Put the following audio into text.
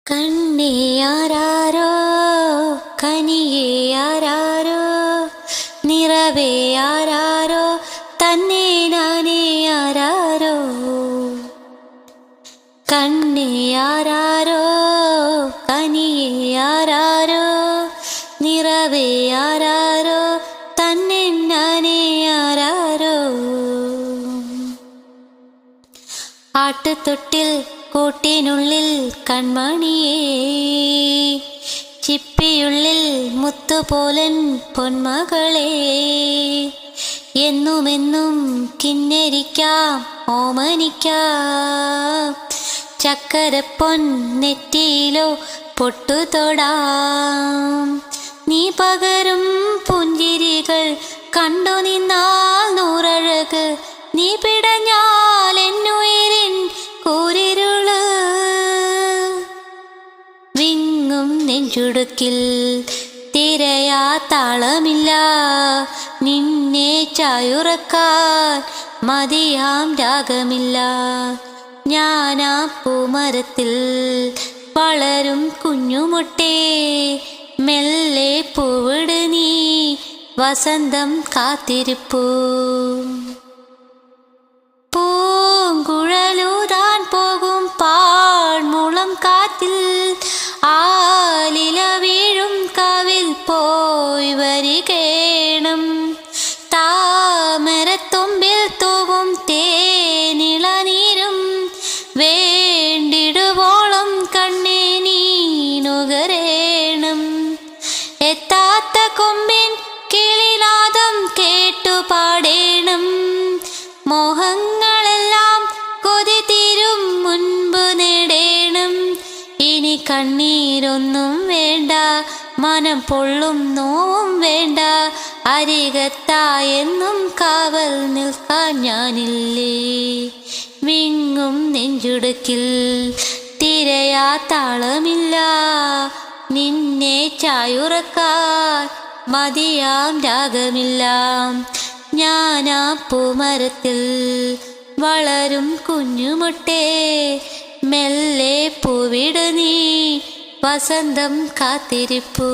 കണ്ണേ ആരാരോ കനിയേ ആരാരോ നിറവേ ആരാരോ തന്നെ നാനേ ആരാരോ കണ്ണേ ആരാരോ കനിയേ ആരാരോ നിറവേ ആരാരോ തന്നെ നാനേ ആരാരോ ആട്ടുതൊട്ടിൽ കൂട്ടിനുള്ളിൽ കൺമണിയേ ചിപ്പിയുള്ളിൽ മുത്തുപോലൻ പൊന്മകളെ എന്നുമെന്നും കിന്നരിക്കാം ഓമനിക്കാം ചക്കരപ്പൊൻ നെറ്റിയിലോ പൊട്ടുതൊടാം നീ പകരും പുഞ്ചിരികൾ കണ്ടു നിന്നാൽ നൂറഴക് നീ പിടഞ്ഞാൽ എന്നുയിരിൻ കൂരിരുള് വിങ്ങും നെഞ്ചുടുക്കിൽ തിരയാ താളമില്ല നിന്നെ ചായുറക്കാൻ മതിയാം രാഗമില്ല ഞാനാ പൂമരത്തിൽ വളരും കുഞ്ഞുമുട്ടേ മെല്ലെ പൂവിട് നീ വസന്തം കാത്തിരിപ്പൂ പൂങ്കുഴലൂതാൻ പോകും പാഴ്മുളം കാറ്റിൽ ആലില വീഴും കാവിൽ പോയി വരികേണം താമരത്തുമ്പിൽ തൂവും തേനിളനീരും വേണ്ടിടുവോളം കണ്ണേ നീ നുകരേണം എത്താത്ത കൊമ്പിൻ കിളിനാദം കേട്ടു പാടേണം മോഹങ്ങളെല്ലാം കൊതി തീരും മുൻപ് നേടേണം ഇനി കണ്ണീരൊന്നും വേണ്ട മനം പൊള്ളും നോവും വേണ്ട അരികത്തായെന്നും കാവൽ നിൽക്കാൻ ഞാനില്ലേ വിങ്ങും നെഞ്ചുടുക്കിൽ തിരയാ താളമില്ല നിന്നെ ചായുറക്കാൻ മതിയാം രാഗമില്ല ഞാനാ പൂമരത്തിൽ വളരും കുഞ്ഞുമുട്ടേ മെല്ലെ പൂവിട് നീ വസന്തം കാത്തിരിപ്പൂ